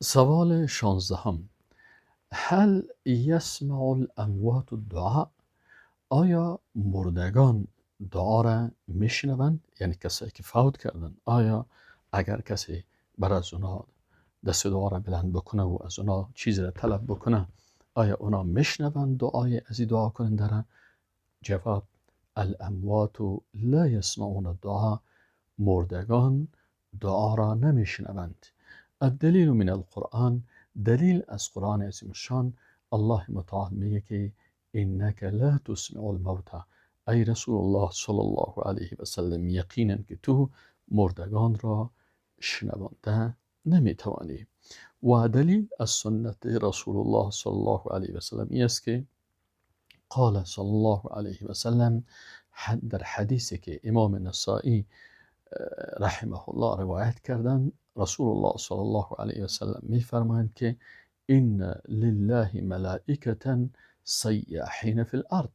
سوال 16: هل یسمع الاموات الدعاء؟ آیا مردگان دعا را میشنوند؟ یعنی کسایی که فوت کردن، آیا اگر کسی بر از اونا دست دعا را بلند بکنه و از اونا چیزی را طلب بکنه، آیا اونا میشنوند دعای از این دعا کننده را؟ جواب: الاموات لا یسمعون الدعاء. مردگان دعا را نمیشنوند. الدلیل من القرآن، دلیل از قرآن عظیم الشان، الله متعال میگه که انک لا تسمع الموتى. ای رسول الله صلی الله علیه و سلم، یقینا که تو مردگان را شنوانده نمیتوانی. و دلیل از سنت رسول الله صلی الله علیه و سلم است که قال صلی الله علیه و سلم، در حدیثی که امام نسائی رحمه الله روایت کردن، رسول الله صلی الله علیه و سلم میفرمایند که این لله ملائکة سیاحین فی الارض.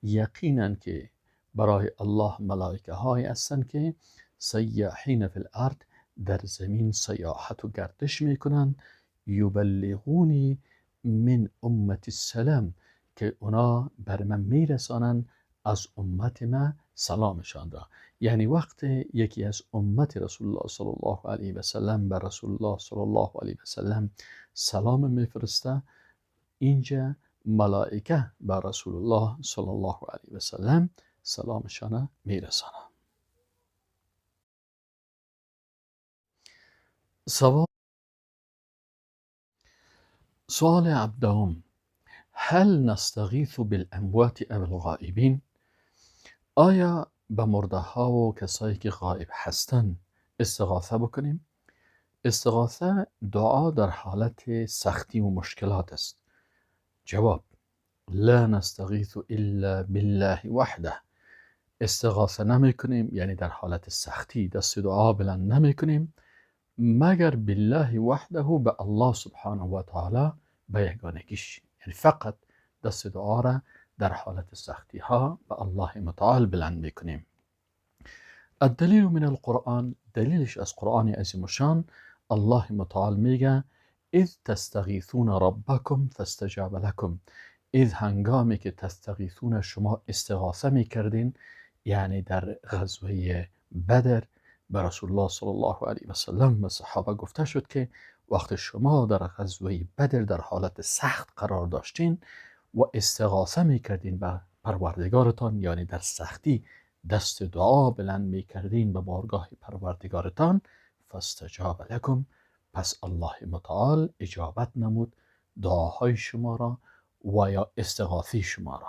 یقینا که برای الله ملائکه های هستند که سیاحین فی الارض، در زمین سیاحت و گردش میکنند. یبلغونی من امت السلام، که اونا بر من میرسانند از امت ما سلامشان را. یعنی وقت یکی از امت رسول الله صلی الله علیه و سلم بر رسول الله صلی الله علیه و سلم سلام میفرسته، اینجا ملائکه بر رسول الله صلی الله علیه و سلم سلامشان میرسانه. سوال 17: هل نستغیث بالاموات او الغائبین؟ آیا به مرده ها و کسایی که غائب هستند استغاثه بکنیم؟ استغاثه دعا در حالت سختی و مشکلات است. جواب: لا نستغیث الا بالله وحده. استغاثه نمی کنیم، یعنی در حالت سختی دست دعا بلند نمی کنیم مگر بالله وحده، به الله سبحانه و تعالی به یگانگیش. یعنی فقط دست دعا را در حالت سختی ها به الله متعال بلند می کنیم. الدلیل من القرآن، دلیلش از قرآن عظیم الشان، الله متعال میگه اذ تستغیثون ربکم فاستجاب لکم. اذ هنگامی که تستغیثون، شما استغاثه میکردین، یعنی در غزوه بدر به رسول الله صلی الله علیه و سلم و صحابه گفته شد که وقت شما در غزوه بدر در حالت سخت قرار داشتین و استغاثه میکردین به پروردگارتان، یعنی در سختی دست دعا بلند میکردین به بارگاه پروردگارتان، فاستجاب لکم، پس الله متعال اجابت نمود دعاهای شما را و یا استغاثی شما را.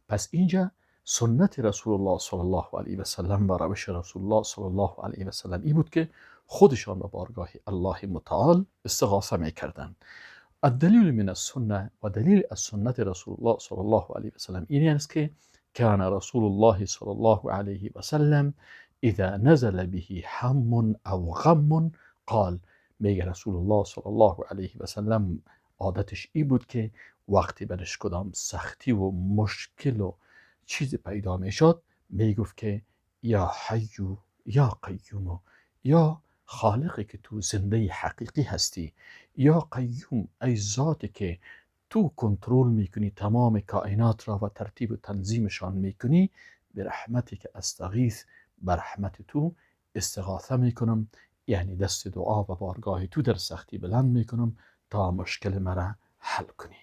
پس اینجا سنت رسول الله صلی الله علیه و سلم و روش رسول الله صلی الله علیه و سلم این بود که خودشان به بارگاه الله متعال استغاثه میکردند. الدلیل من السنه، و دلیل از سنت رسول الله صلی الله علیه و سلم این است که كان رسول الله صلی الله علیه و سلم اذا نزل به هم او غم قال. میگه رسول الله صلی الله علیه و سلم عادتش این بود که وقتی برش کدام سختی و مشکل و چیز پیدا میشد میگفت که یا حیو یا قیوم، یا خالقی که تو زنده حقیقی هستی، یا قیوم ای ذاتی که تو کنترل میکنی تمام کائنات را و ترتیب و تنظیمشان میکنی، به رحمتی که استغیث، به رحمت تو استغاثه میکنم، یعنی دست دعا و بارگاه تو در سختی بلند میکنم تا مشکل مرا حل کنی.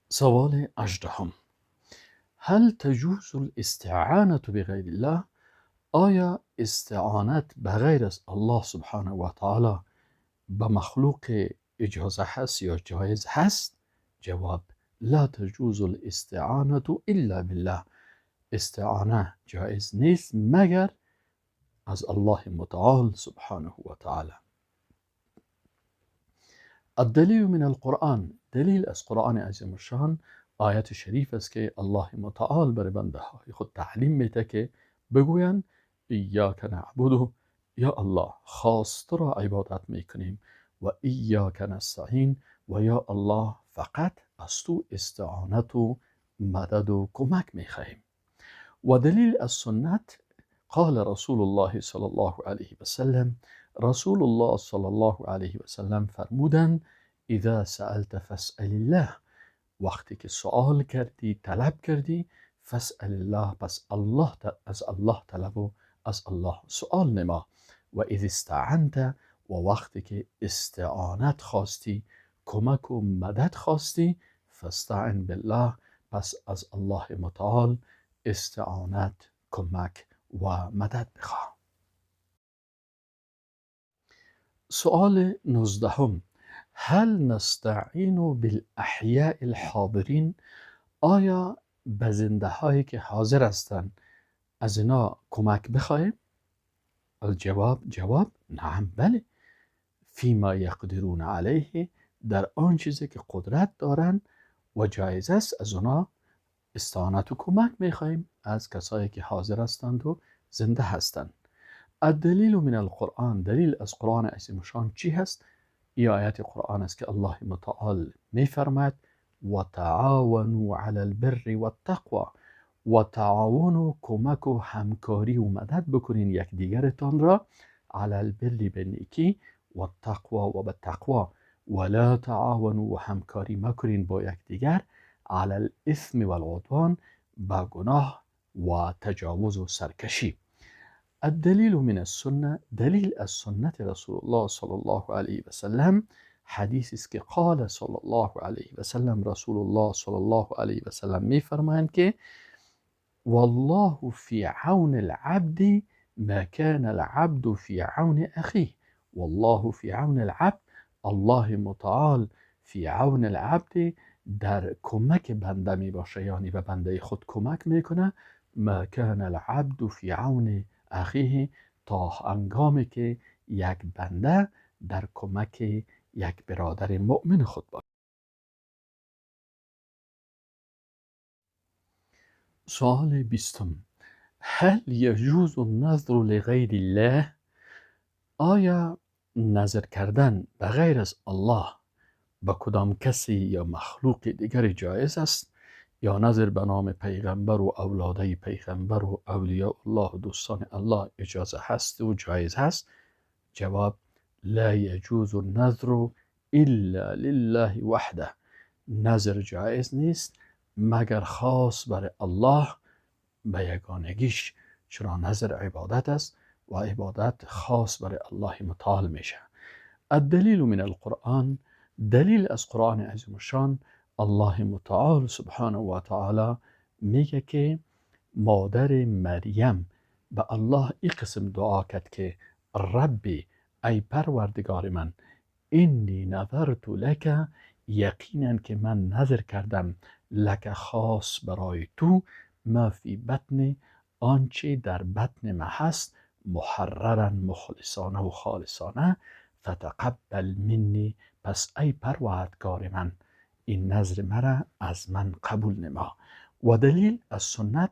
سوال 18: هل تجوز الاستعانة بغیر الله؟ آیا استعانت بغیر از الله سبحانه و تعالی به مخلوق اجازه هست یا جایز هست؟ جواب: لا تجوز الاستعانة الا بالله. استعانه جایز نیست مگر از الله متعال سبحانه و تعالی. الدلیل من القرآن، دلیل از قرآن عظیم الشان آیت شریف است که الله متعال بر بنده های خود تعلیم میده که بگویند ایاک نعبد، یا الله خاص تو را عبادت میکنیم، و ایاک نستعین، و یا الله فقط از تو استعانت و مدد و کمک میخواهیم. و دلیل از سنت قال رسول الله صلی الله علیه و سلم، رسول الله صلی الله علیه و سلم فرمودند اذا سألت فاسأل الله، وقتی که سوال کردی طلب کردی فاسأل الله، پس از الله طلب و از الله سوال نما. و اذا استعنت، و وقتی که استعانت خواستی، کمک و مدد خواستی، فاستعن بالله، پس از الله متعال استعانت، کمک و مدد بخواه. سؤال 19: هل نستعین بالاحیاء الحاضرین؟ آیا به زنده هایی که حاضر هستند از اینا کمک بخواهیم؟ جواب نعم، بله. فیما یقدرون علیه، در آن چیزی که قدرت دارند و جایز است از اونا استعانت و کمک میخواهیم از کسایی که حاضر هستند و زنده هستند. الدلیل من القرآن، دلیل از قرآن عظیم شان چی هست؟ این آیت قرآن است که الله متعال میفرماید و تعاونوا علی البر و التقوی، و تعاون و کمک و همکاری و مدد بکنین یکدیگرتان را، علی البر به نیکی، و التقوی و به تقوی، ولا تعاونوا و همکاری مکنین با یکدیگر، علی الاثم و العدوان، با گناه و تجاوز و سرکشی. الدلیل من السنه، دلیل از سنت رسول الله صلی الله علیه و سلم، حدیثی است که قال صلی الله علیه و سلم، رسول الله صلی الله علیه و سلم میفرمایند که والله فی عون العبد ما كان العبد فی عون اخیه. والله فی عون العبد، الله متعال فی عون العبد، در کمک بنده می باشه، یعنی به بنده خود کمک میکنه. ما كان العبد فی عون اخیه، تا هنگامی که یک بنده در کمک یک برادر مؤمن خود باشه. سوال 20: هل یجوز النذر لغیر الله؟ آیا نظر کردن به غیر از الله به کدام کسی یا مخلوق دیگر جایز است؟ یا نظر به نام پیغمبر و اولاده پیغمبر و اولیاء الله و دوستان الله اجازه هست و جایز هست؟ جواب: لا یجوز النذر الا لله وحده، نظر جایز نیست مگر خاص برای الله به یگانگیش، چرا نظر عبادت است و عبادت خاص برای الله متعال میشه. الدلیل من القرآن، دلیل از قرآن عظیم شان، الله متعال سبحانه و تعالی میگه که مادر مریم به الله این قسم دعا کرد که ربی، ای پروردگار من، انی نذرت لک، یقینا که من نظر کردم، لک خاص برای تو، ما فی بطن، آنچه در بطن ما هست، محررا مخلصانه و خالصانه، فتقبل منی، پس ای پروردگار من این نظر مرا از من قبول نما. و دلیل از سنت،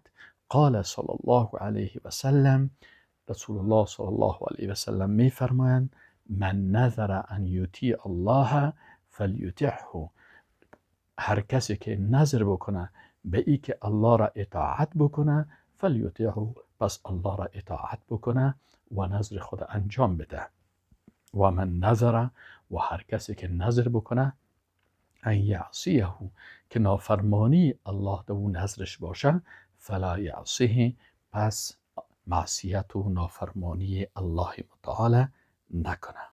قال صلی الله علیه و سلم، رسول الله صلی الله علیه و سلم می فرمایند من نظر ان یطیع الله فلیطعه، هر کسی که نظر بکنه به ای که الله را اطاعت بکنه، فلیطعه، پس الله را اطاعت بکنه و نظر خود انجام بده. و من نظر، و هر کسی که نظر بکنه ان یعصیه، که نافرمانی الله دو نظرش باشه، فلا یعصیه، پس معصیت و نافرمانی الله متعال نکنه.